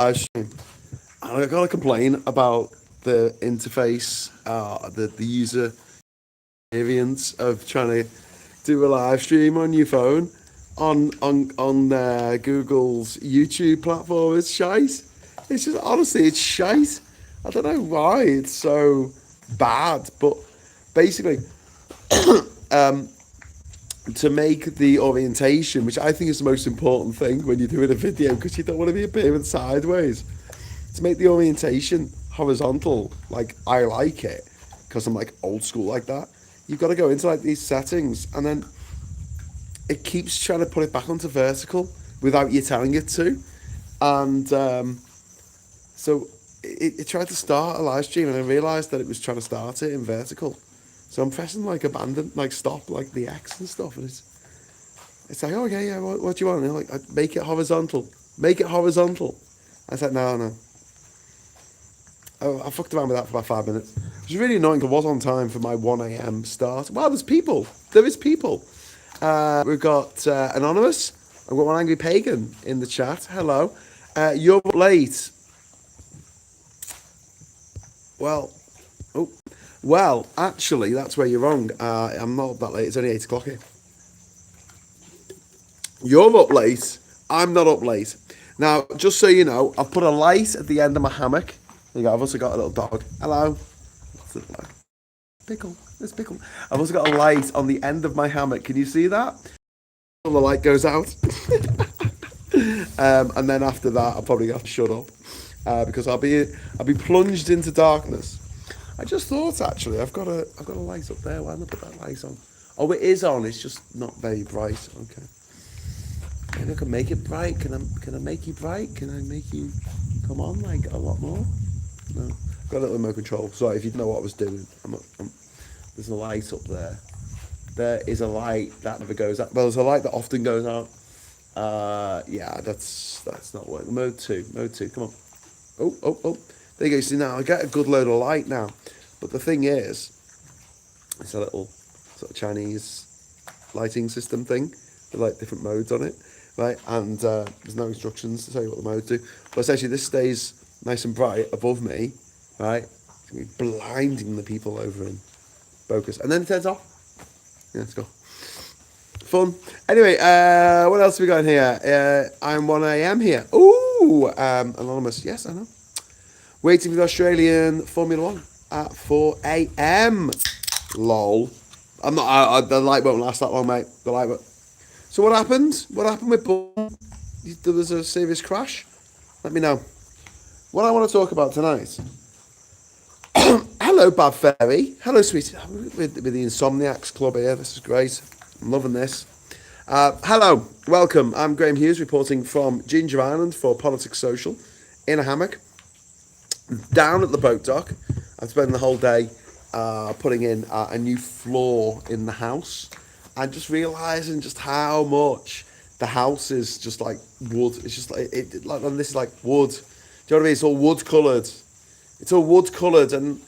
live stream. And I gotta complain about the interface, the user experience of trying to do a live stream on your phone on Google's YouTube platform. It's shite. It's just honestly, it's shite. I don't know why it's so bad, but basically, um, to make the orientation, which I think is the most important thing when you're doing a video, because you don't want to be appearing sideways. To make the orientation horizontal, like I like it, because I'm like old school like that. You've got to go into like these settings, and then it keeps trying to put it back onto vertical without you telling it to, and so it tried to start a live stream, and I realised that it was trying to start it in vertical. So I'm pressing like abandon, like stop, like the X and stuff, and it's like, oh yeah, yeah, what do you want? And like, make it horizontal, make it horizontal. I said, no. I fucked around with that for about 5 minutes. It was really annoying because I was on time for my 1 a.m. start. Wow, there's people. There is people. We've got Anonymous. I've got one Angry Pagan in the chat. Hello. You're late. Well, actually, that's where you're wrong. I'm not that late. It's only 8 o'clock here. You're up late. I'm not up late. Now, just so you know, I've put a light at the end of my hammock. There you go. I've also got a little dog. Hello. What's it like? Pickle. It's Pickle. I've also got a light on the end of my hammock. Can you see that? The light goes out. And then after that, I'll probably have to shut up because I'll be plunged into darkness. I just thought actually I've got a light up there. Why not put that light on? Oh, it is on. It's just not very bright. Okay. Maybe I can make it bright. Can I make you bright? Can I make you come on like a lot more? No. Got a little remote control. Sorry if you didn't know what I was doing. There's a light up there. There is a light that never goes out. Well, there's a light that often goes out. Yeah, that's not working. Mode 2. Come on. Oh. There you go. See, now I get a good load of light now. But the thing is, it's a little sort of Chinese lighting system thing with like different modes on it, right? And there's no instructions to tell you what the modes do. But essentially, this stays nice and bright above me, right? It's going to be blinding the people over in focus. And then it turns off. Yeah, let's go. Fun. Anyway, what else have we got in here? I'm 1 a.m. here. Ooh, Anonymous. Yes, I know. Waiting for the Australian Formula 1 at 4 a.m. Lol. I'm not. The light won't last that long, mate. The light won't. So what happened? What happened with Bull? There was a serious crash. Let me know. What I want to talk about tonight. Hello, Bad Fairy. Hello, sweetie. With the Insomniacs Club here. This is great. I'm loving this. Hello, welcome. I'm Graham Hughes reporting from JINJA ISLAND for Politics Social in a hammock down at the boat dock. I've spent the whole day putting in a new floor in the house and just realising just how much the house is just like wood. It's just like and this is like wood. Do you know what I mean? It's all wood coloured. It's all wood coloured, and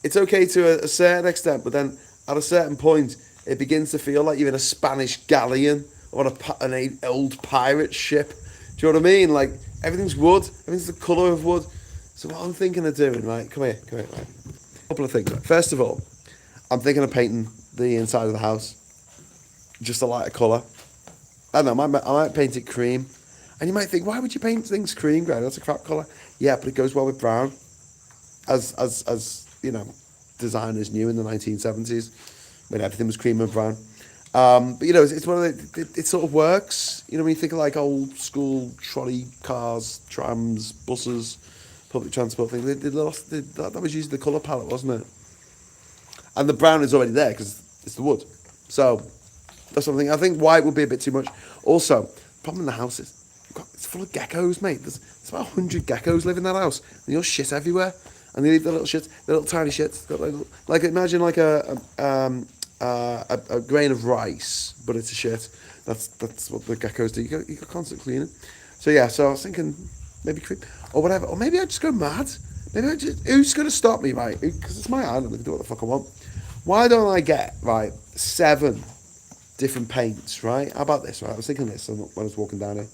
it's okay to a certain extent, but then at a certain point, it begins to feel like you're in a Spanish galleon or an old pirate ship. Do you know what I mean? Like, everything's wood. Everything's the colour of wood. So what I'm thinking of doing, right? Come here, right? A couple of things. Right? First of all, I'm thinking of painting the inside of the house just a lighter colour. I don't know, I might paint it cream. And you might think, why would you paint things cream, Graham? That's a crap colour. Yeah, but it goes well with brown. As you know, designers knew in the 1970s when everything was cream and brown. But you know, it's one of it sort of works. You know, when you think of like old school trolley cars, trams, buses, public transport thing, that was using the colour palette, wasn't it? And the brown is already there because it's the wood. So that's something. I think white would be a bit too much. Also, the problem in the house is it's full of geckos, mate. There's about 100 geckos live in that house, and you'll shit everywhere. And they leave the little shits, the little tiny shits. Like imagine like a grain of rice, but it's a shit. That's what the geckos do. You got constant cleaning. So yeah. So I was thinking maybe creep or whatever, or maybe I just go mad. Maybe who's going to stop me, right? Because it's my island. I can do what the fuck I want. Why don't I get 7 different paints, right? How about this, right? I was thinking this when I was walking down here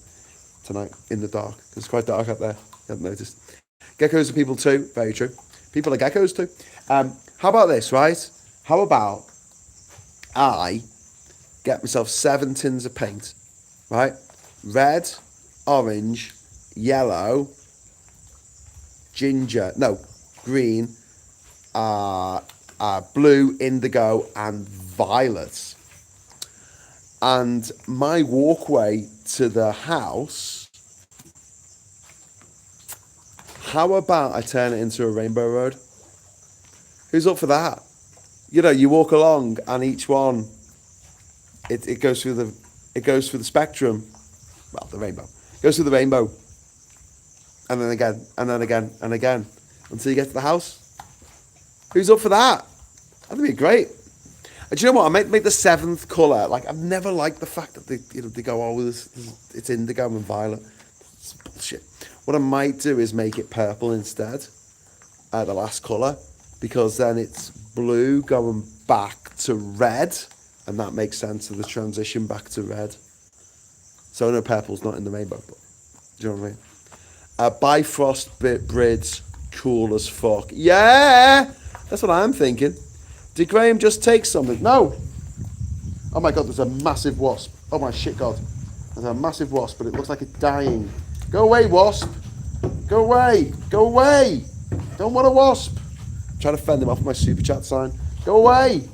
tonight in the dark. It's quite dark out there. You haven't noticed. Geckos are people too. Very true. People are geckos too. How about this, right? How about I get myself 7 tins of paint, right? Red, orange, yellow, ginger, no, green, blue, indigo, and violet. And my walkway to the house, how about I turn it into a rainbow road? Who's up for that? You know, you walk along and each one, it goes through the spectrum. Well, the rainbow. It goes through the rainbow. And then again, and then again, and again. Until you get to the house. Who's up for that? That'd be great. And do you know what? I might make the 7th colour. Like, I've never liked the fact that they go, oh, it's indigo and violet. It's bullshit. What I might do is make it purple instead. The last colour. Because then it's blue going back to red. And that makes sense of the transition back to red. So I know purple's not in the rainbow, but do you know what I mean? Bifrost bridge, cool as fuck. Yeah! That's what I'm thinking. Did Graham just take something? No! Oh my god, there's a massive wasp. Oh my shit god. There's a massive wasp, but it looks like it's dying. Go away, wasp! Go away! Go away! Don't want a wasp! I'm trying to fend him off with my super chat sign. Go away!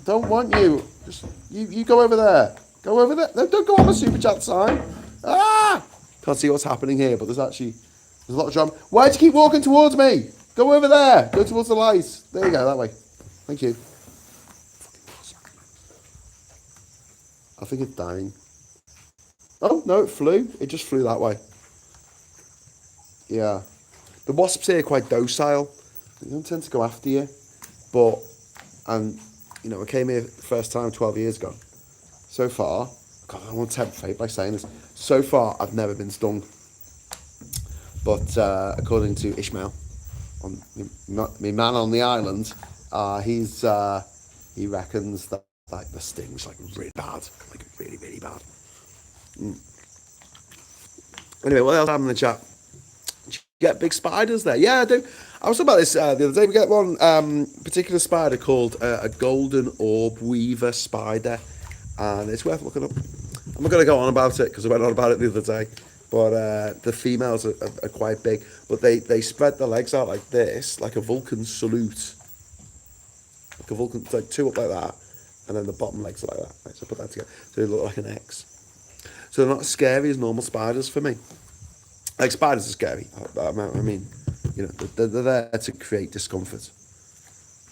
Don't want you. Just you go over there. Go over there. No, don't go on my super chat sign. Ah! Can't see what's happening here, but there's a lot of drama. Why'd you keep walking towards me? Go over there. Go towards the light. There you go, that way. Thank you. I think it's dying. Oh, no, it flew. It just flew that way. Yeah. The wasps here are quite docile. They don't tend to go after you. But, and, you know, I came here the first time 12 years ago. So far, God, I don't want to tempt fate by saying this. So far, I've never been stung. But according to Ishmael, my man on the island, he reckons that like the sting's like really bad, like really, really bad. Anyway, what else happened in the chat? Did you get big spiders there? Yeah, I do. I was talking about this the other day. We get one particular spider called a golden orb weaver spider, and it's worth looking up. I'm not going to go on about it because I went on about it the other day. But the females are quite big, but they spread their legs out like this, like a Vulcan salute. Like a Vulcan, like 2 up like that, and then the bottom legs are like that. Right, so put that together, so they look like an X. So they're not as scary as normal spiders for me. Like, spiders are scary. I mean, you know, they're there to create discomfort.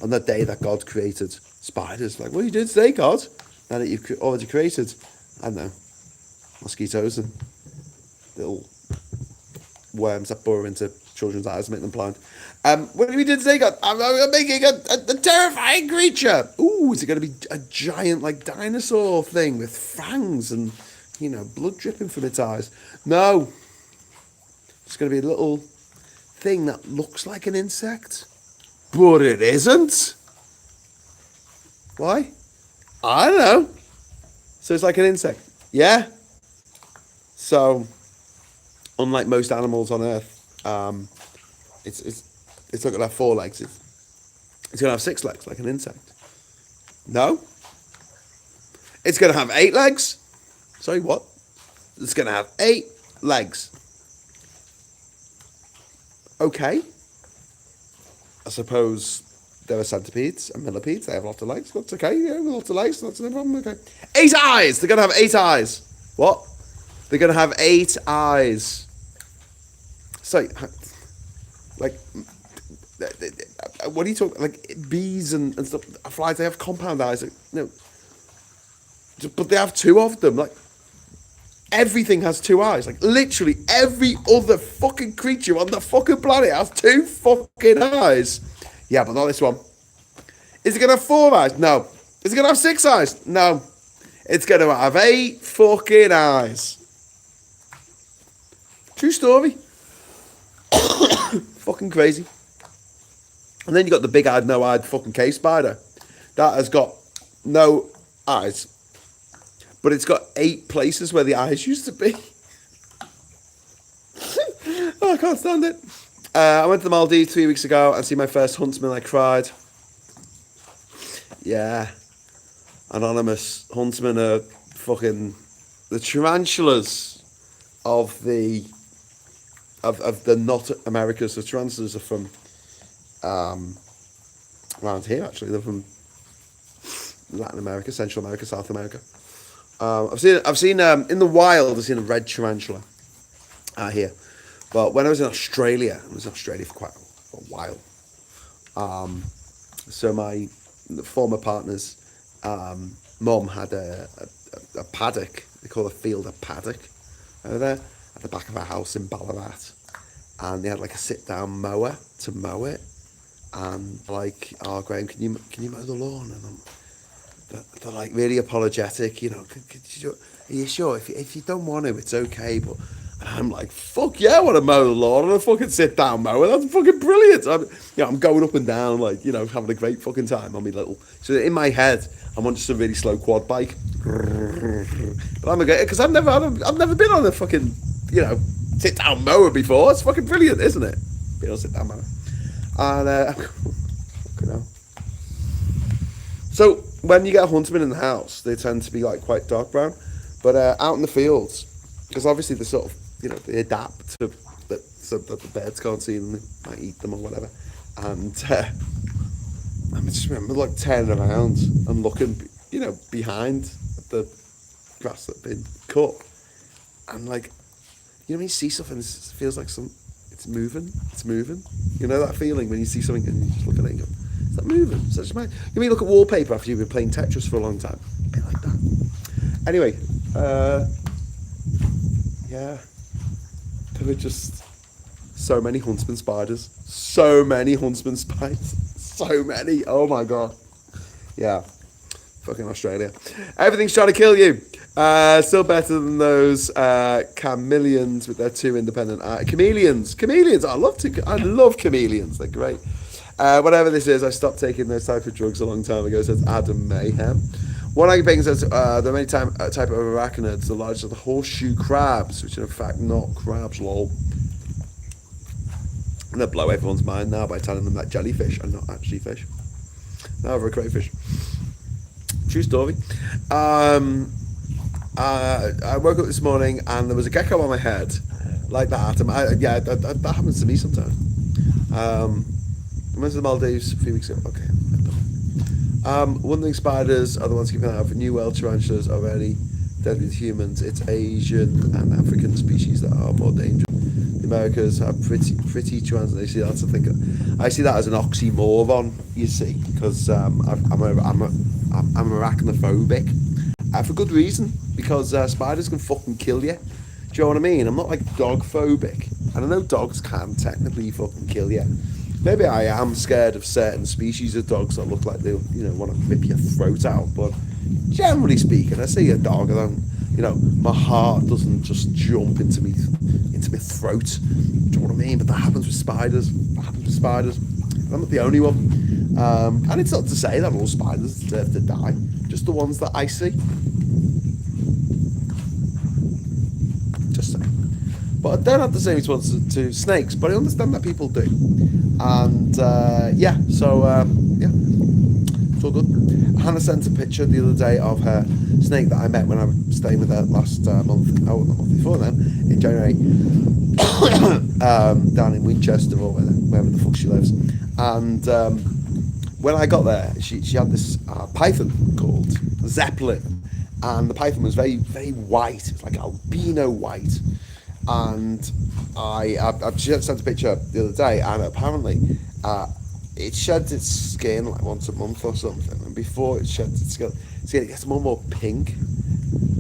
On the day that God created spiders, like, what are you doing today, God? Now that you've already created, I don't know, mosquitoes and little worms that burrow into children's eyes and make them blind. What are we doing today, God? I'm making a terrifying creature. Ooh, is it going to be a giant, like, dinosaur thing with fangs and, you know, blood dripping from its eyes? No. It's going to be a little thing that looks like an insect, but it isn't. Why? I don't know. So it's like an insect. Yeah. So, unlike most animals on Earth, it's not going to have 4 legs. It's going to have 6 legs, like an insect. No. It's going to have 8 legs. Sorry, what? It's going to have 8 legs. Okay. I suppose there are centipedes and millipedes. They have lots of legs. That's okay. Yeah, lots of legs. That's no problem. Okay. 8 eyes. They're going to have 8 eyes. What? They're going to have 8 eyes. So, like, what are you talking? Like, bees and stuff, flies, they have compound eyes. Like, no. But they have 2 of them. Like, everything has 2 eyes. Like, literally every other fucking creature on the fucking planet has 2 fucking eyes. Yeah, but not this one. Is it going to have 4 eyes? No. Is it going to have 6 eyes? No. It's going to have 8 fucking eyes. True story. Fucking crazy. And then you got the big-eyed, no-eyed fucking cave spider. That has got no eyes. But it's got 8 places where the eyes used to be. Oh, I can't stand it. I went to the Maldives 3 weeks ago and see my first huntsman. I cried. Yeah. Anonymous huntsmen are fucking the tarantulas of the not Americas. The tarantulas are from around here actually. They're from Latin America, Central America, South America. I've seen in the wild. I've seen a red tarantula here, but when I was in Australia, I was in Australia for quite a while. So my former partner's mum had a paddock. They call a field a paddock over there at the back of our house in Ballarat, and they had like a sit-down mower to mow it. And like, oh Graham, can you mow the lawn? And they're like really apologetic, you know. Are you sure? If you don't want to, it's okay. But and I'm like, fuck yeah, I want to mow the lawn on a fucking sit-down mower. That's fucking brilliant. I'm going up and down, like, you know, having a great fucking time on me little. So in my head, I'm on just a really slow quad bike. But I'm okay because I've never been on a fucking, you know, sit-down mower before. It's fucking brilliant, isn't it? Being on a sit-down mower. And fucking hell. So when you get a huntsman in the house, they tend to be like quite dark brown, but out in the fields, because obviously they sort of, you know, they adapt to so that the birds can't see them, they might eat them or whatever. And I just remember like turning around and looking, you know, behind the grass that had been cut, and like, you know, when you see something, it feels like it's moving. You know that feeling when you see something and you just look at it and go, is that moving? Is that just mine? You mean look at wallpaper after you've been playing Tetris for a long time? A bit like that. Anyway, yeah, there were just so many huntsman spiders. So many. Oh my god. Yeah. Fucking Australia. Everything's trying to kill you. Still better than those chameleons with their two independent eyes. Chameleons. I love chameleons. They're great. Whatever this is, I stopped taking those type of drugs a long time ago, says Adam Mayhem. One eye thing says there are many type of arachnids, the largest are the horseshoe crabs, which are in fact not crabs, lol. And they'll blow everyone's mind now by telling them that jellyfish are not actually fish. No, they're crayfish. True story. I woke up this morning and there was a gecko on my head, like that. That happens to me sometimes. I went to the Maldives a few weeks ago. Okay. Wandering spiders are the ones keeping an eye out for New World tarantulas are very deadly to humans. It's Asian and African species that are more dangerous. The Americas have pretty tarantulas. I see that as an oxymoron. You see, because I'm arachnophobic for good reason. Because spiders can fucking kill you. Do you know what I mean? I'm not like dog phobic, and I know dogs can technically fucking kill you. Maybe I am scared of certain species of dogs that look like they, you know, want to rip your throat out. But generally speaking, I see a dog and my heart doesn't just jump into me throat. Do you know what I mean? But that happens with spiders. I'm not the only one. And it's not to say that all spiders deserve to die. Just the ones that I see. Just saying. But I don't have the same response to snakes, but I understand that people do. And it's all good. Hannah sent a picture the other day of her snake that I met when I was staying with her last month, the month before then, in January, down in Winchester or wherever the fuck she lives. And when I got there, she had this python called Zeppelin, and the python was very, very white. It was like albino white. And I sent a picture the other day, and apparently it sheds its skin like once a month or something, and before it sheds its skin it gets more and more pink.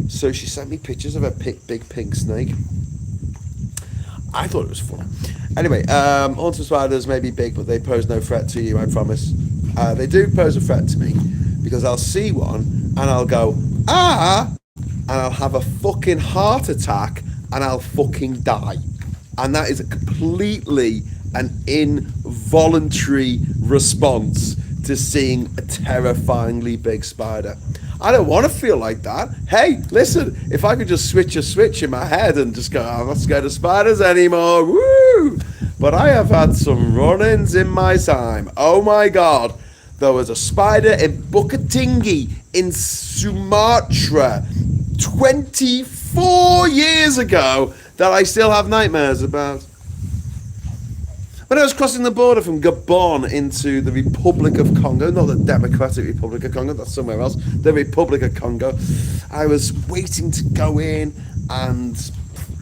So she sent me pictures of a big pink snake. I thought it was fun. Anyway, haunted spiders may be big, but they pose no threat to you, I promise. They do pose a threat to me, because I'll see one and I'll go, and I'll have a fucking heart attack and I'll fucking die. And that is completely an involuntary response to seeing a terrifyingly big spider. I don't want to feel like that. Hey, listen, if I could just switch a switch in my head and just go, I'm not scared of spiders anymore, woo! But I have had some run-ins in my time. Oh my God. There was a spider in Bukatingi in Sumatra 24 years ago that I still have nightmares about. When I was crossing the border from Gabon into the Republic of Congo, not the Democratic Republic of Congo, that's somewhere else, the Republic of Congo, I was waiting to go in and,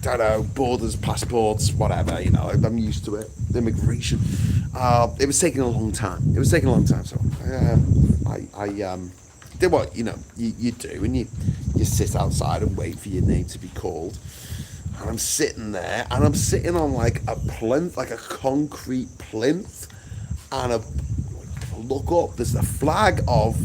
I don't know, borders, passports, whatever, I'm used to it, immigration. It was taking a long time. So I did what, you do, and you sit outside and wait for your name to be called. And I'm sitting there, and I'm sitting on like a plinth, like a concrete plinth, and I look up, there's the flag of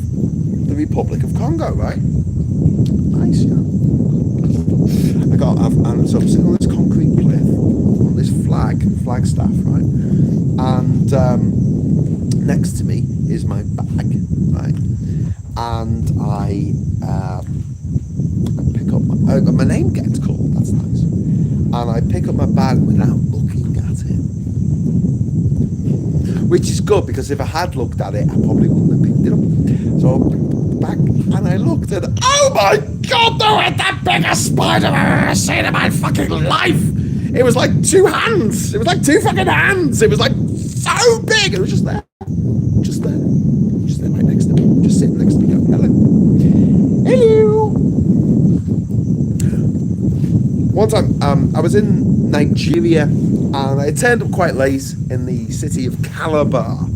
the Republic of Congo, right? Nice, and so I'm sitting on this concrete plinth, on this flagstaff, right? And next to me is my bag, right? And I pick up my name gets called, that's nice. And I pick up my bag without looking at it. Which is good, because if I had looked at it, I probably wouldn't have picked it up. So I picked up the bag, and I looked at it. Oh my God, there was the biggest spider I've ever seen in my fucking life! It was like 2 hands! It was like 2 fucking hands! It was like so big! It was just there. Just there right next to me. Just sitting next to me going, hello. Hello! One time, I was in Nigeria, and I turned up quite late in the city of Calabar,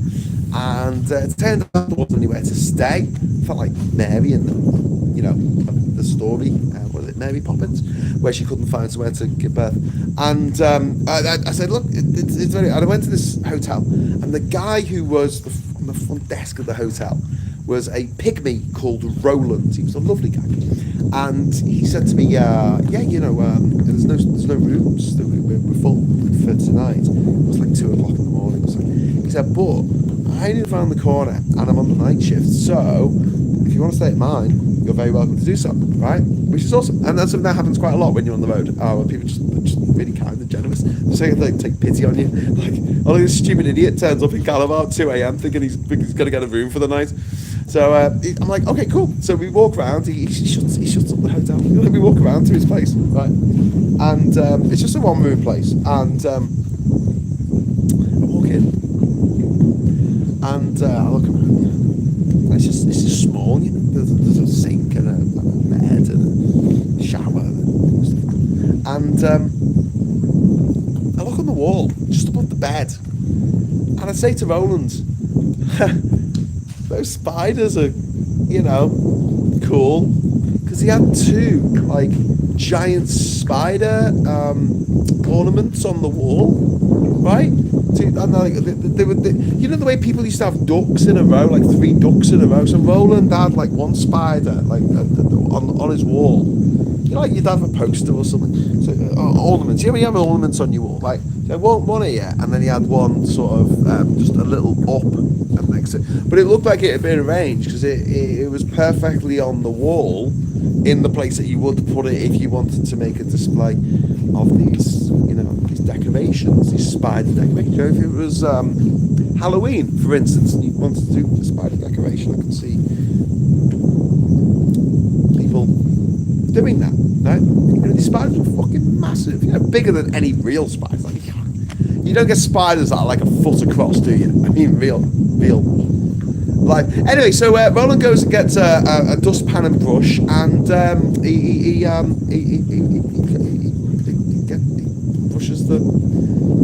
and it turned out there wasn't anywhere to stay. I felt like Mary in the story, was it Mary Poppins, where she couldn't find somewhere to give birth. And I said, look, it's very. And I went to this hotel, and the guy who was on the front desk of the hotel was a pygmy called Roland. He was a lovely guy, and he said to me, there's no rooms. We're full for tonight. It was like 2 o'clock in the morning or something. He said, but I live around the corner and I'm on the night shift, so if you want to stay at mine, you're very welcome to do so, right? Which is awesome. And that's something that happens quite a lot when you're on the road. Where people just really kind and generous. So they take pity on you. Like, this stupid idiot turns up in Calabar at 2 a.m. thinking he's going to get a room for the night. So I'm like, okay, cool. So we walk around. He shuts up the hotel. We walk around to his place, right? And it's just a one-room place. And I walk in, and I look around. And it's just small. There's a sink and a bed and a shower and stuff. And I look on the wall just above the bed, and I say to Roland, those spiders are, cool, because he had 2 like giant spider ornaments on the wall, right? And they were, the way people used to have ducks in a row, like 3 ducks in a row. So Roland had like 1 spider, like on his wall. You'd have a poster or something. So ornaments. You have ornaments on your wall, like one here, and then he had one sort of just a little up and next to it. But it looked like it had been arranged, because it was perfectly on the wall, in the place that you would put it if you wanted to make a display of these, these decorations, these spider decorations. If it was Halloween, for instance, and you wanted to do a spider decoration, I can see people doing that, right? These spiders were fucking massive, bigger than any real spiders. Like, you don't get spiders that are like a foot across, do you? I mean, real life. Anyway, so Roland goes and gets a dustpan and brush, and he brushes the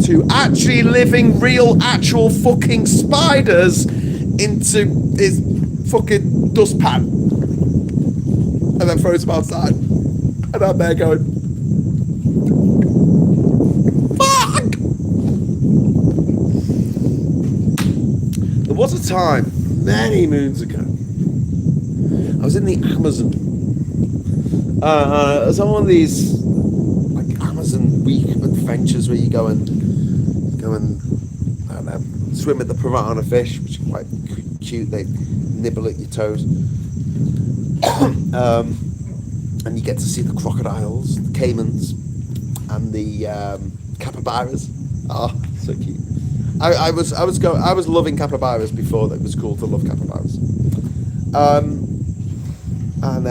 2 actually living, real, actual fucking spiders into his fucking dustpan, and then throws them outside. And I'm there going, fuck! There was a time, many moons ago, I was in the Amazon. It's on one of these like Amazon week adventures where you go and I don't know, swim with the piranha fish, which are quite cute. They nibble at your toes. And you get to see the crocodiles, the caimans, and the capybaras. Oh, so cute. I was loving capybaras before it was cool to love capybaras. And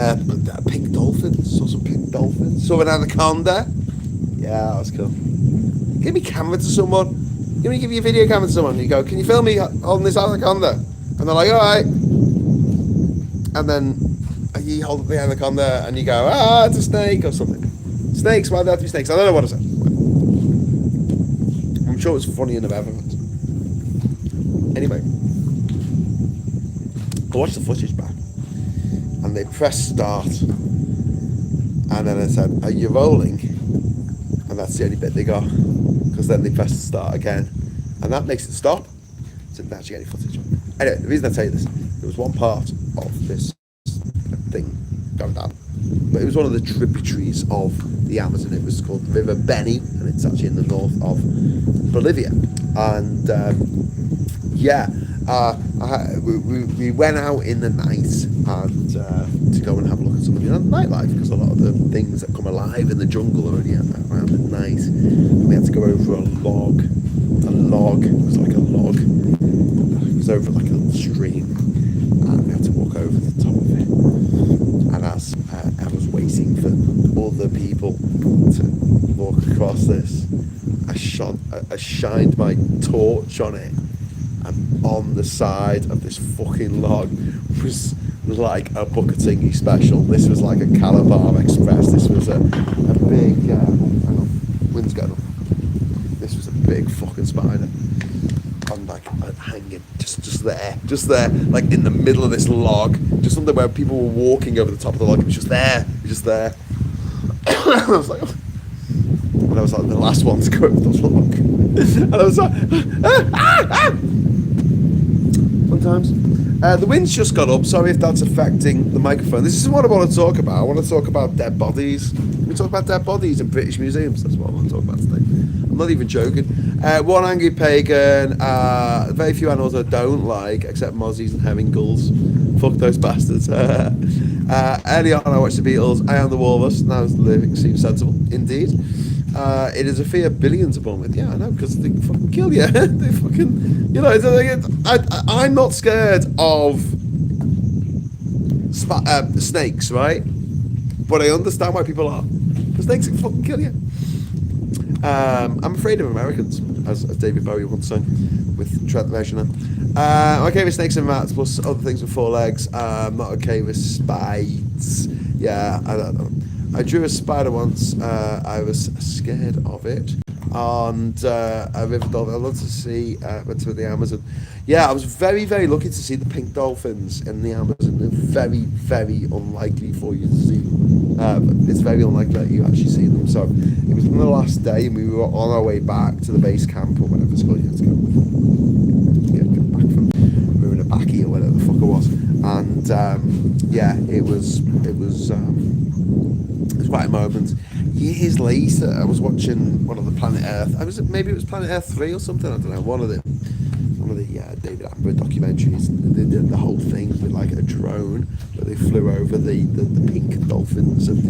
pink dolphins. Saw some pink dolphins. Saw an anaconda. Yeah, that was cool. Give me camera to someone. Give you a video camera to someone. You go, can you film me holding this anaconda? And they're like, all right. And then you hold the anaconda and you go, it's a snake or something. Snakes, why do they have to be snakes? I don't know what it is. I'm sure it's funny enough ever. Anyway, I watched the footage back and they pressed start and then it said, are you rolling? And that's the only bit they got, because then they pressed start again and that makes it stop, so didn't actually get any footage. Anyway, the reason I tell you this, there was one part of this thing going down, but it was one of the tributaries of the Amazon. It was called River Beni, and it's actually in the north of Bolivia. And we went out in the night and to go and have a look at some of the nightlife, because a lot of the things that come alive in the jungle are only around at night. And we had to go over a log. It was like a log. It was over like a little stream, and we had to walk over the top of it. And as I was waiting for other people to walk across this, I shined my torch on it, and on the side of this fucking log was like a Booker Tingy special. This was like a Calabar Express. This was a big hang on, wind's going up. This was a big fucking spider. I'm like hanging just there, like in the middle of this log, just something where people were walking over the top of the log. It was just there. I was like, and I was like the last one to go over the log, and I was like, Sometimes the wind's just got up. Sorry if that's affecting the microphone. This is what I want to talk about. I want to talk about dead bodies. We talk about dead bodies in British museums. That's what I want to talk about today. I'm not even joking. One angry pagan. Very few animals I don't like, except mozzies and herring gulls. Fuck those bastards. Early on, I watched the Beatles. I Am the Walrus. Now the lyrics seem sensible, indeed. It is a fear billions are born with. Yeah, I know, because they fucking kill you. They fucking, you know. I'm not scared of snakes, right? But I understand why people are. Because snakes can fucking kill you. I'm afraid of Americans, as David Bowie once sang with Trent Reznor. I'm okay with snakes and rats, plus other things with 4 legs. I'm not okay with spiders. Yeah, I drew a spider once. I was scared of it. And a river dolphin. I love to see. Went to the Amazon. Yeah, I was very, very lucky to see the pink dolphins in the Amazon. They're very, very unlikely for you to see. It's very unlikely that you actually see them. So it was on the last day, and we were on our way back to the base camp or whatever it's called. You have to get back from Ruinabaki or whatever the fuck it was. And it was quite a moment. Years later, I was watching one of the Planet Earth. Maybe it was Planet Earth 3 or something. I don't know. One of the David Attenborough documentaries. They did the whole thing with like a drone, where they flew over the pink dolphins of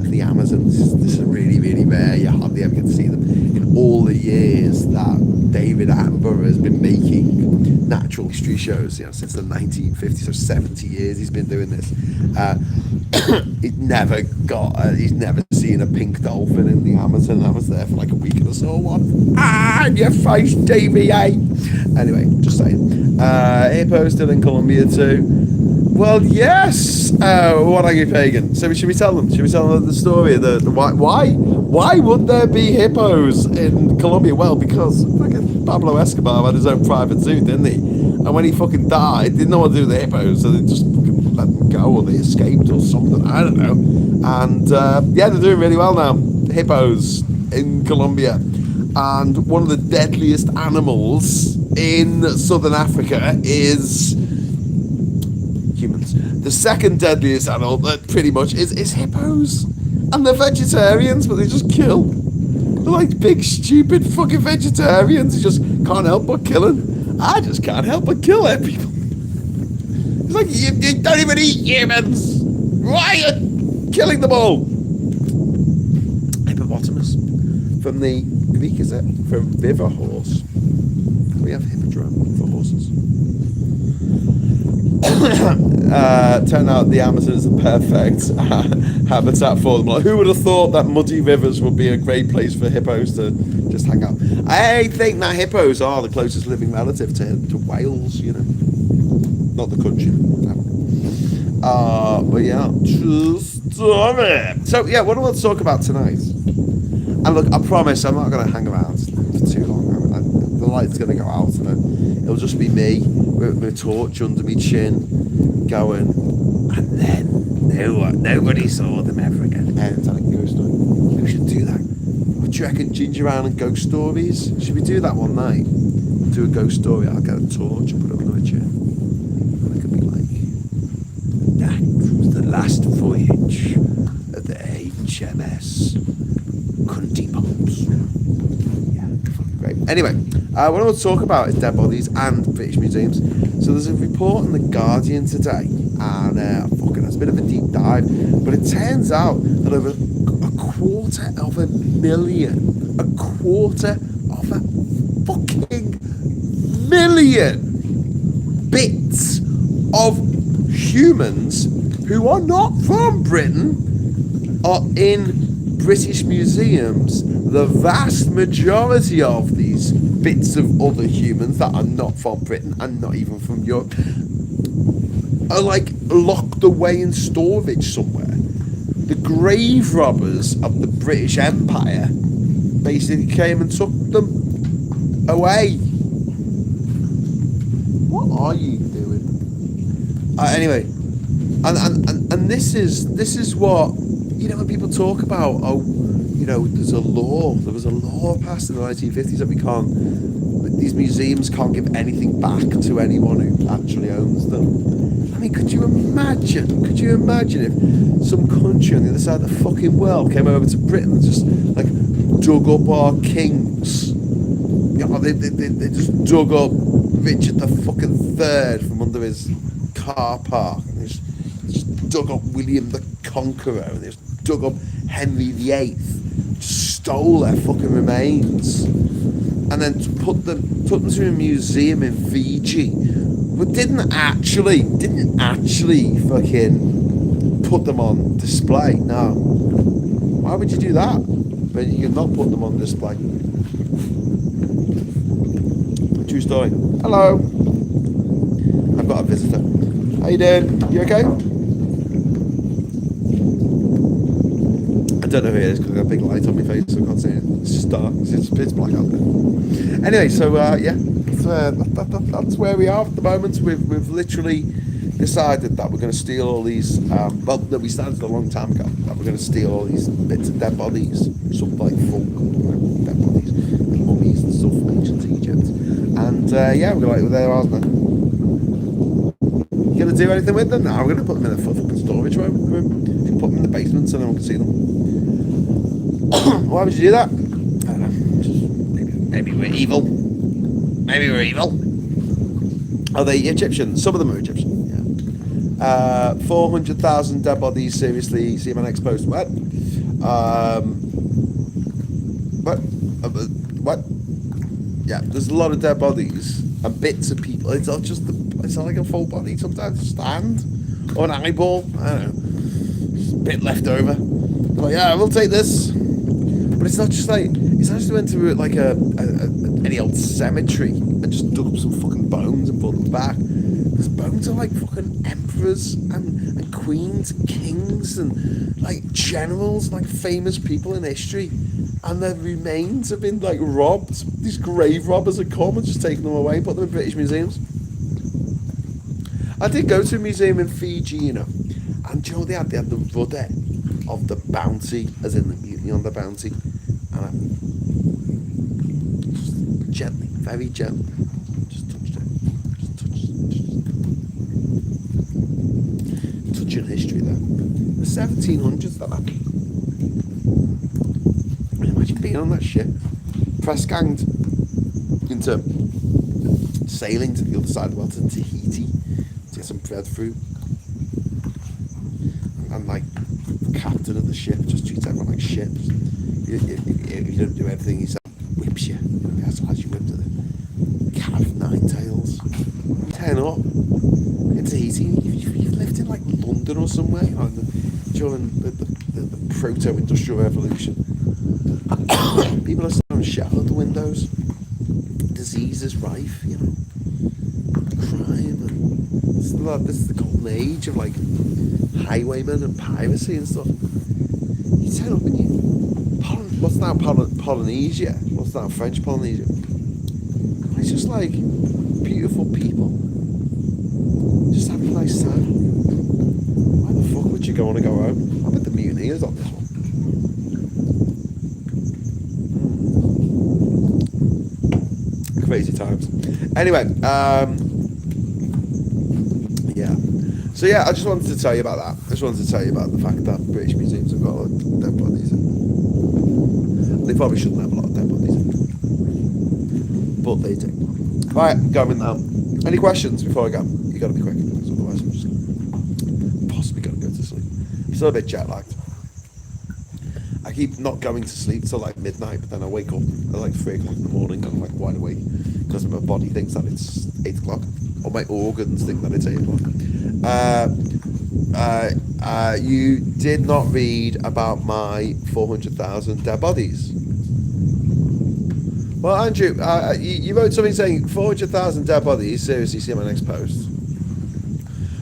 the Amazon. This is really, really rare. You hardly ever get to see them in all the years that David Attenborough has been making natural history shows. You know, since the 1950s, so 70 years he's been doing this. He's never seen a pink dolphin in the Amazon. I was there for like a week and I saw one. In your face, DVA. Anyway, just saying. Hippo's still in Colombia too. Well, yes. What are you pagan? So should we tell them? Should we tell them the story? Why would there be hippos in Colombia? Well, because fucking Pablo Escobar had his own private zoo, didn't he? And when he fucking died, didn't know what to do with the hippos, so they just fucking let them go, or they escaped or something. I don't know. And they're doing really well now. Hippos in Colombia. And one of the deadliest animals in southern Africa is humans. The second deadliest animal, pretty much, is hippos. And they're vegetarians, but they just kill. They're like big, stupid fucking vegetarians who just can't help but killing. I just can't help but kill people. It's like, you don't even eat humans. Riot! Killing them all! Hippopotamus. From the Greek, is it? From river horse. We have hippodrome for horses. Turn out the Amazon is the perfect habitat for them. Like, who would have thought that muddy rivers would be a great place for hippos to just hang out? I think that hippos are the closest living relative to whales, you know. Not the country. But yeah, true story. So yeah, what do I want to talk about tonight? And look, I promise I'm not going to hang around for too long. The light's going to go out and it'll just be me with a torch under my chin going, and then nobody saw them ever again. And like ghost story. We should do that. What do you reckon, Ginger Island ghost stories? Should we do that one night? Do a ghost story, I'll get a torch and put it under my chin. And it could be like, that was the last voyage of the HMS Cunty Pops. Yeah, great. Anyway, what I want to talk about is dead bodies and British museums. So there's a report in The Guardian today, and it's a bit of a deep dive, but it turns out that over 250,000, a quarter of a fucking million bits of humans who are not from Britain are in British museums. The vast majority of these bits of other humans that are not from Britain and not even from Europe are like locked away in storage somewhere. The grave robbers of the British Empire basically came and took them away. What are you doing? Anyway, and this is what, you know, when people talk about, you know, there was a law passed in the 1950s that these museums can't give anything back to anyone who actually owns them. I mean, could you imagine if some country on the other side of the fucking world came over to Britain and just like dug up our kings? You know, they just dug up Richard the fucking Third from under his car park, and they just dug up William the Conqueror, and they just dug up Henry VIII, just stole their fucking remains, and then took them to a museum in Fiji, but didn't actually fucking put them on display. No. Why would you do that? But you can not put them on display. True story. Hello. I've got a visitor. How you doing? You okay? I don't know who it is because I've got a big light on my face, so I can't see it. It's just dark. It's black out there. Anyway, so yeah, that's where we are at the moment. We've literally decided that we're going to steal all these. That we started a long time ago. That we're going to steal all these bits of dead bodies, some like full dead bodies, mummies and stuff from ancient Egypt. And yeah, we're like, there, aren't they? You gonna do anything with them? No, we're gonna put them in a fucking storage room. Put them in the basement so no one can see them. Why would you do that? I don't know. Just maybe we're evil. Maybe we're evil. Are they Egyptian? Some of them are Egyptian. Yeah. 400,000 dead bodies seriously semen exposed. What? What? Yeah, there's a lot of dead bodies and bits of people. It's not like a full body. Sometimes just a hand or an eyeball. I don't know. Just a bit left over. Like, yeah, we'll take this. But it's not just went to like any old cemetery and just dug up some fucking bones and brought them back. There's bones of like fucking emperors and queens and kings and like generals and like famous people in history. And their remains have been like robbed. These grave robbers have come and just taken them away, put them in British museums. I did go to a museum in Fiji, you know, and you know they had the rudder of the Bounty, as in the mutiny on the Bounty, and I just gently, very gently, just touched it, touching history there. The 1700s that happened. Imagine being on that ship, press ganged into sailing to the other side of the world, to Tahiti, to get some breadfruit, and and like captain of the ship just treats everyone like ships. If you don't do everything he says, whips you. As you whip to the cat of nine tails. 10 up. It's easy. You've lived in like London or somewhere, you know, during the proto-industrial revolution. People are throwing shit out the windows. Disease is rife, you know. Crime and this is the golden age of like highwaymen and piracy and stuff. You turn up and what's now Polynesia? What's now French Polynesia? It's just like beautiful people just having a nice time. Why the fuck would you want to go home? I'm at the Mutineers on this one. Crazy times. Anyway, yeah. So yeah, I just wanted to tell you about that. I just wanted to tell you about the fact that British museums have got a lot of dead bodies in. They probably shouldn't have a lot of dead bodies in, but they do. Right, going now. Any questions before I go? You got to be quick, because otherwise I'm just possibly going to go to sleep. I'm still a bit jet lagged. I keep not going to sleep till like midnight, but then I wake up at like 3 o'clock in the morning and I'm like wide awake because my body thinks that it's 8 o'clock, or my organs think that it's 8 o'clock. You did not read about my 400,000 dead bodies. Well, Andrew, you wrote something saying 400,000 dead bodies. Seriously, see my next post.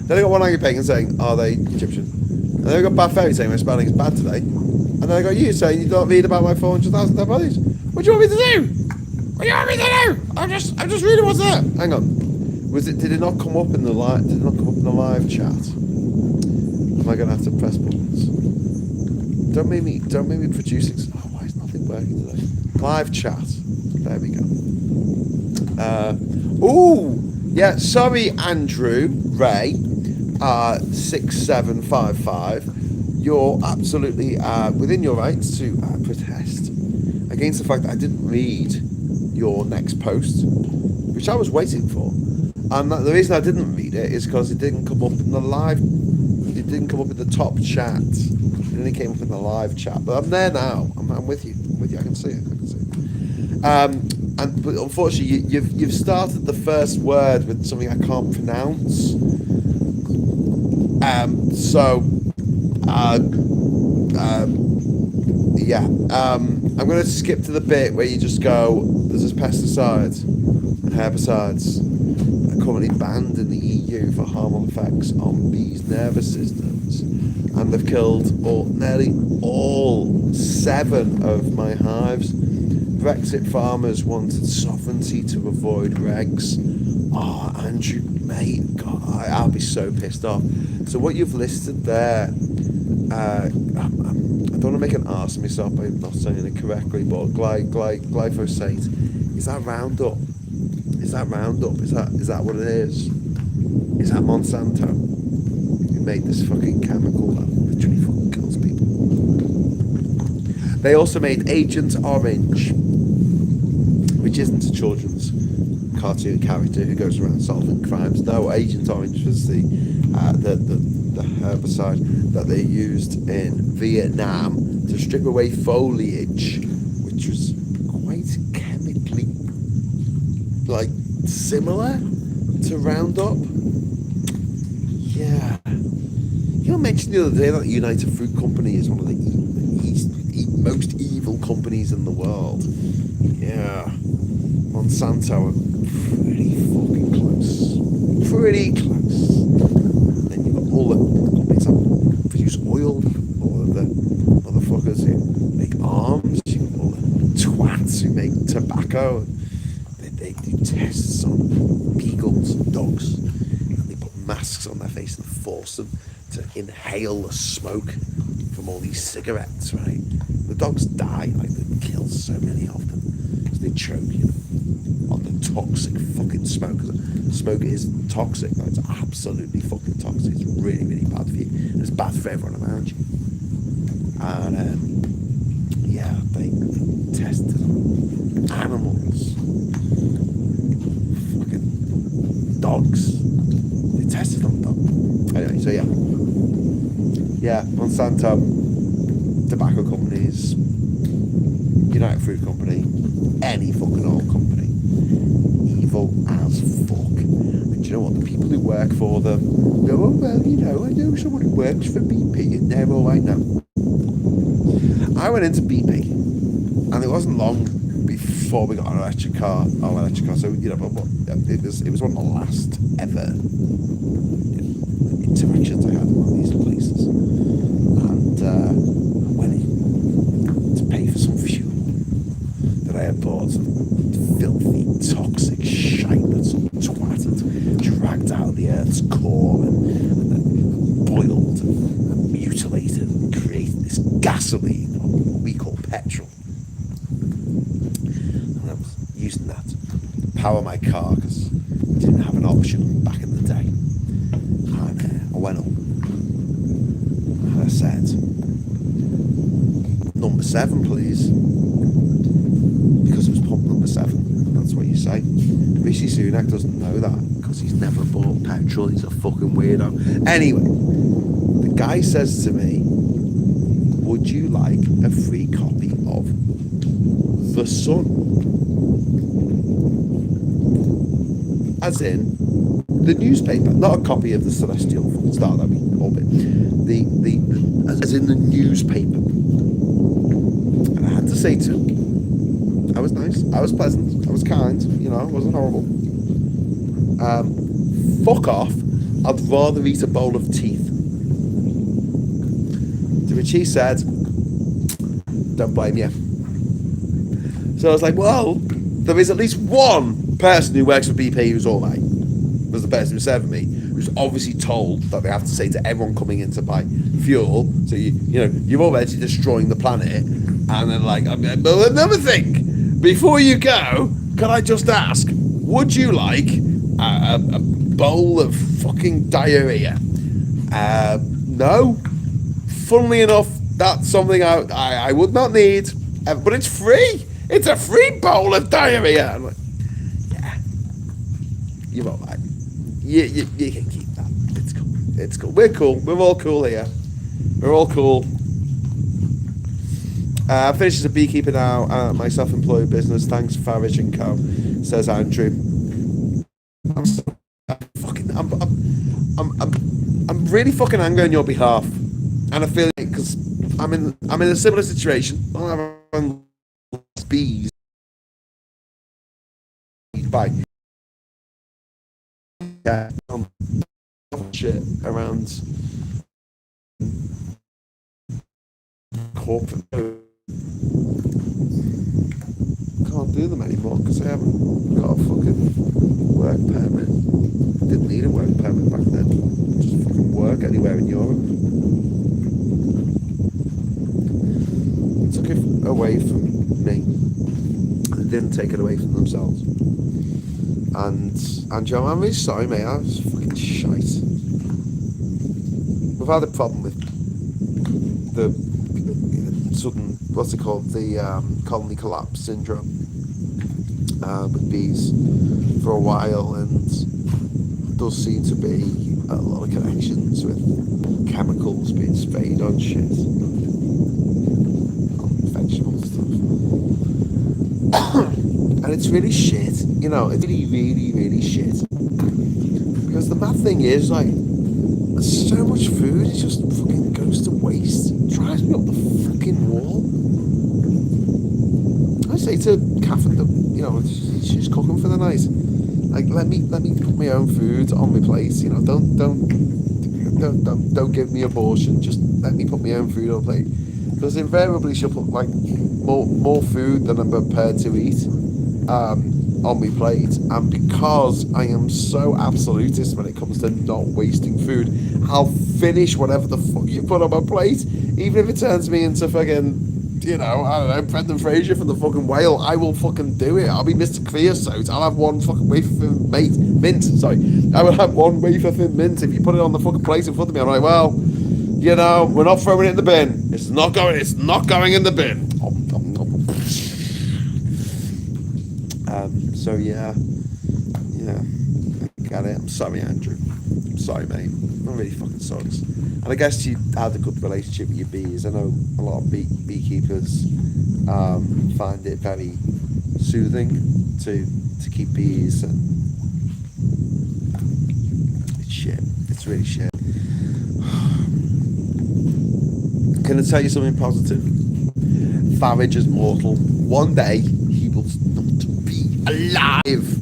Then I got one angry pagan saying, are they Egyptian? And then I got Bad Fairy saying my spelling is bad today. And then I got you saying you don't read about my 400,000 dead bodies. What do you want me to do? What do you want me to do? I'm just reading what's there. Hang on. Did it not come up in the live? Did it not come up in the live chat? Am I gonna have to press buttons? Don't make me producing. Oh, why is nothing working today? Live chat. There we go. Yeah. Sorry, Andrew Ray. 6755. You're absolutely within your rights to protest against the fact that I didn't read your next post, which I was waiting for, and the reason I didn't read it is because it didn't come up in the live. It didn't come up in the top chat. It only came up in the live chat. But I'm there now. I'm with you. I'm with you. I can see it. But unfortunately, you've started the first word with something I can't pronounce. I'm going to skip to the bit where you just go, there's this pesticides and herbicides are currently banned in the EU for harmful effects on bees' nervous systems, and they've killed nearly all 7 of my hives. Brexit farmers wanted sovereignty to avoid regs. Oh, Andrew, mate, God, I'll be so pissed off. So what you've listed there, I don't want to make an arse of myself by not saying it correctly, but glyphosate, is that Roundup? Is that Roundup? Is that what it is? Is that Monsanto? Who made this fucking chemical that literally fucking kills people? They also made Agent Orange, which isn't a children's cartoon character who goes around solving crimes. No, Agent Orange was the herbicide that they used in Vietnam to strip away foliage, which was quite chemically like similar to Roundup. Yeah. You mentioned the other day that United Fruit Company is one of the most evil companies in the world. Yeah. Monsanto are pretty fucking close. Pretty close. Then you've got all the companies that produce oil, all of the motherfuckers who make arms, you've got all the twats who make tobacco. They do tests on beagles and dogs, and they put masks on their face and force them to inhale the smoke from all these cigarettes, right? The dogs die, like they kill so many of them. So they choke, you know, on the toxic fucking smoke. Smoke is toxic, like, it's absolutely fucking toxic. It's really, really bad for you. And it's bad for everyone around you. And they tested on animals. Fucking dogs. They tested on dogs. Anyway, so yeah. Yeah, Monsanto, tobacco companies, United Fruit Company, any fucking oil company, evil as fuck. And do you know what? The people who work for them go, oh well, you know, I know someone who works for BP and they're all right now. I went into BP, and it wasn't long before we got our electric car. So you know, it was one of the last ever interactions I had with one of these places, and I went in to pay for some fuel that I had bought, some filthy, toxic shite that some twat had dragged out of the earth's core and then boiled and mutilated and created this gasoline, or what we call petrol. And I was using that to power my car because I didn't have an option back in the day. And I went up and I said, number 7 please, because it was pump number 7. That's what you say. Rishi Sunak doesn't know that because he's never bought petrol. He's a fucking weirdo. Anyway, the guy says to me, would you like a free copy of The Sun? As in the newspaper, not a copy of the celestial fucking star that we orbit. As in the newspaper. And I had to say to him, I was nice, I was pleasant, I was kind, you know, I wasn't horrible. Fuck off, I'd rather eat a bowl of teeth. To which he said, don't blame you. So I was like, well, there is at least one person who works for BP who's all right. There's the person who's serving me, who's obviously told that they have to say to everyone coming in to buy fuel, so you know, you're already destroying the planet. And then like, but another thing, before you go, can I just ask, would you like a bowl of fucking diarrhea? No. Funnily enough, that's something I would not need, but it's free. It's a free bowl of diarrhea. I'm like, yeah, you're all right. You can keep that. It's cool. It's cool. We're cool. We're all cool here. We're all cool. I finished as a beekeeper now. My self-employed business. Thanks, Farage and Co. Says Andrew. I'm really fucking angry on your behalf, and I feel like because I'm in a similar situation. I'm bees by shit around corporate. Can't do them anymore because I haven't got a fucking work permit. Didn't need a work permit back then. Just fucking work anywhere in Europe. They took it away from me. They didn't take it away from themselves. And Joe, I'm really sorry, mate. I was fucking shite. We've had a problem with the sudden, what's it called, the colony collapse syndrome with bees for a while, and does seem to be a lot of connections with chemicals being sprayed on shit, on vegetable stuff. And it's really shit, you know, it's really, really, really shit. Because the mad thing is, like, there's so much food, it just fucking goes to waste. It drives me up the fucking wall. I say to Catherine, you know, she's cooking for the night. Like, let me put my own food on my plate. You know, don't give me abortion. Just let me put my own food on the plate. Because invariably she'll put like more food than I'm prepared to eat on my plate. And because I am so absolutist when it comes to not wasting food, I'll finish whatever the fuck you put on my plate, even if it turns me into fucking, you know, I don't know, Brendan Fraser from the fucking Whale. I will fucking do it. I'll be Mr. Creosote. I'll have one fucking wafer thin mint. Sorry, I will have one wafer thin mint. If you put it on the fucking plate in front of me, I'm like, well, you know, we're not throwing it in the bin. It's not going in the bin. So yeah, I get it. I'm sorry, Andrew. I'm sorry, mate. That really fucking sucks. And I guess you had a good relationship with your bees. I know a lot of beekeepers find it very soothing to keep bees, and it's shit. It's really shit. Can I tell you something positive? Farage is mortal. One day he will not be alive.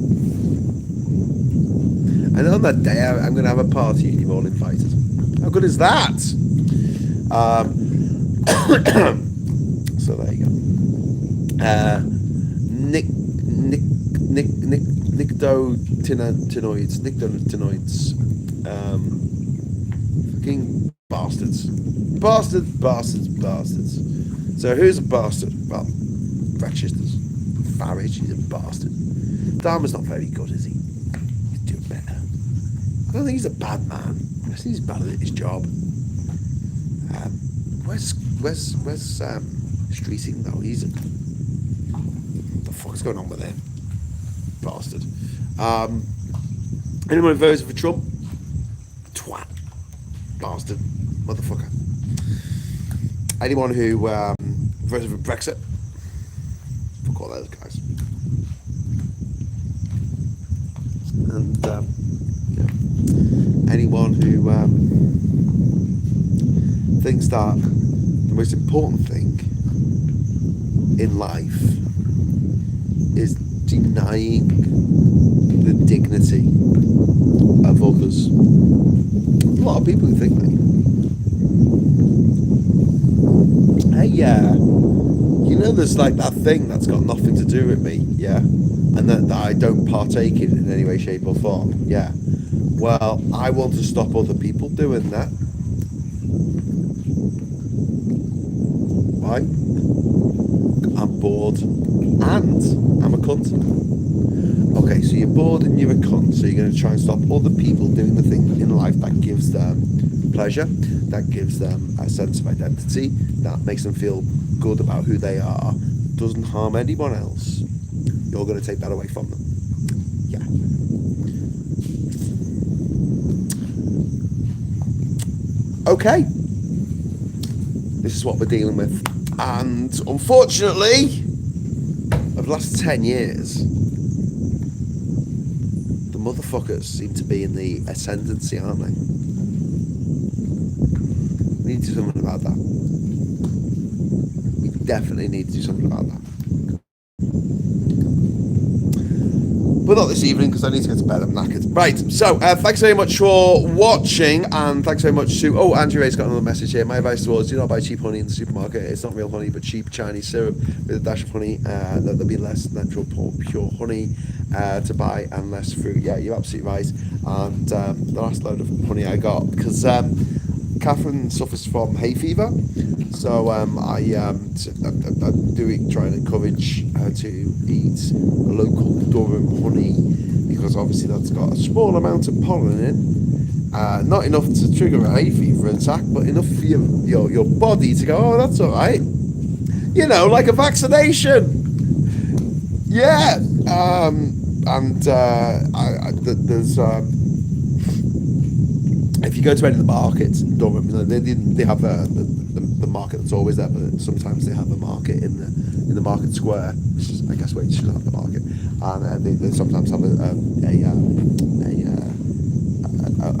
And on that day, I'm going to have a party and you're all invited. How good is that? So there you go. Nicotinoids. Fucking bastards. Bastards. So who's a bastard? Well, Register's Farage, he's a bastard. Dharma's not very good, is he? He's doing better. I don't think he's a bad man. I think he's bad at his job. Where's Streeting though? What the fuck's going on with him? Bastard. Anyone who votes for Trump? Twat. Bastard. Motherfucker. Anyone who voted for Brexit? Fuck all those guys. And yeah. Anyone who thinks that the most important thing in life is denying the dignity of others. There's a lot of people who think that. Hey, yeah, you know, there's like that thing that's got nothing to do with me, yeah, and that I don't partake in any way, shape, or form, yeah. Well, I want to stop other people doing that. Why? I'm bored and I'm a cunt. Okay, so you're bored and you're a cunt, so you're going to try and stop other people doing the thing in life that gives them pleasure, that gives them a sense of identity, that makes them feel good about who they are, doesn't harm anyone else. You're going to take that away from them. Yeah. Okay. This is what we're dealing with. And unfortunately, over the last 10 years, the motherfuckers seem to be in the ascendancy, aren't they? We need to do something about that. We definitely need to do something about that. But not this evening, because I need to get to bed. I'm knackered. Right, so thanks very much for watching, and thanks very much to... Oh, Andrew Ray's got another message here. My advice towards, do not buy cheap honey in the supermarket. It's not real honey, but cheap Chinese syrup with a dash of honey. There'll be less natural, pure honey to buy, and less fruit. Yeah, you're absolutely right. And the last load of honey I got, because Catherine suffers from hay fever, so I do try and encourage her to eat local Durham honey, because obviously that's got a small amount of pollen in, not enough to trigger a hay fever attack, but enough for your body to go, oh, that's all right, you know, like a vaccination. Yeah. There's if you go to any of the markets in Durham, they have the market that's always there, but sometimes they have a market in the market square, which is, I guess, where you should have the market, and they sometimes have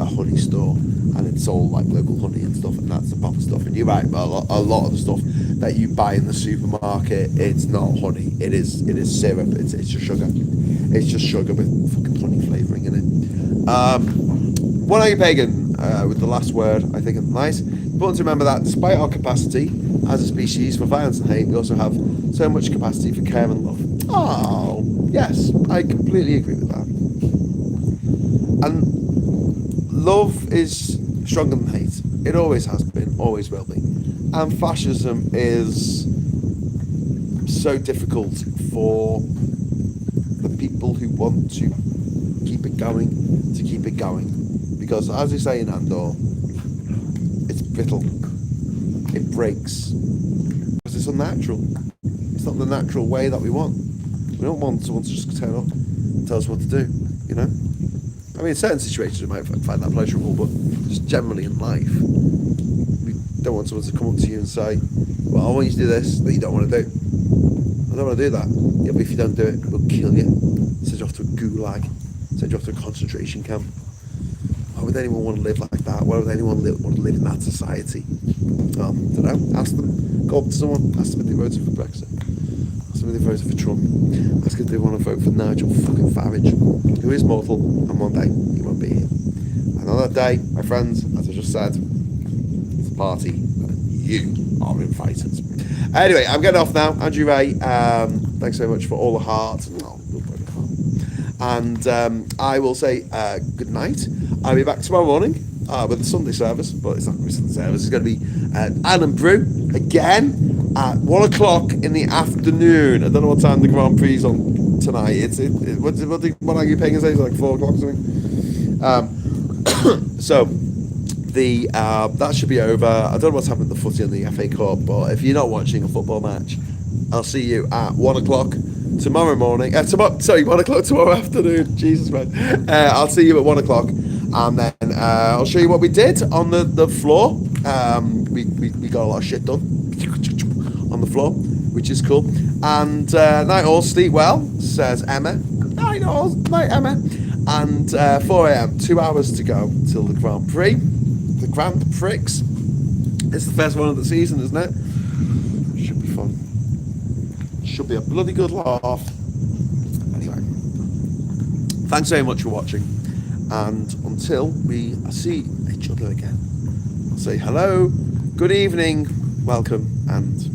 a honey store, and it's all like local honey and stuff, and that's the proper stuff. And you're right, but a lot of the stuff that you buy in the supermarket, it's not honey. It is syrup. It's just sugar. It's just sugar with fucking honey flavouring in it. One Eye Pagan, with the last word, I think it's nice. Important to remember that despite our capacity as a species for violence and hate, we also have so much capacity for care and love. Oh, yes, I completely agree with that. And love is stronger than hate. It always has been, always will be. And fascism is so difficult for the people who want to keep it going, because as they say in Andor, it's brittle, it breaks, because it's unnatural. It's not the natural way that we want. We don't want someone to just turn up and tell us what to do, you know? I mean, in certain situations we might find that pleasurable, but just generally in life, we don't want someone to come up to you and say, well, I want you to do this that you don't want to do. I don't want to do that. Yeah, but if you don't do it, we'll kill you. Send you off to a gulag. Send you off to a concentration camp. Why would anyone want to live like that? Why would anyone want to live in that society? Well, I don't know. Ask them. Go up to someone. Ask them if they voted for Brexit. Ask them if they voted for Trump. Ask if they want to vote for Nigel fucking Farage, who is mortal, and one day he won't be here. And on that day, my friends, as I just said, it's a party and you are invited. Anyway, I'm getting off now. Andrew Ray, thanks very much for all the heart. And I will say good night. I'll be back tomorrow morning with the Sunday service, but it's not going to be Sunday service. It's going to be Island Brew again at 1 o'clock in the afternoon. I don't know what time the Grand Prix is on tonight. What are you paying us? It's like 4 o'clock or something. So that should be over. I don't know what's happening with the footy and the FA Cup, but if you're not watching a football match, I'll see you at 1 o'clock tomorrow morning. 1 o'clock tomorrow afternoon. Jesus, man. I'll see you at 1 o'clock, and then I'll show you what we did on the floor. We got a lot of shit done on the floor, which is cool. And night all, sleep well, says Emma. Night all, night Emma. And 4 a.m, 2 hours to go till the Grand Prix. The Grand Prix. It's the first one of the season, isn't it? Should be fun. Should be a bloody good laugh. Anyway, thanks very much for watching, and until we see each other again, I'll say hello, good evening, welcome, and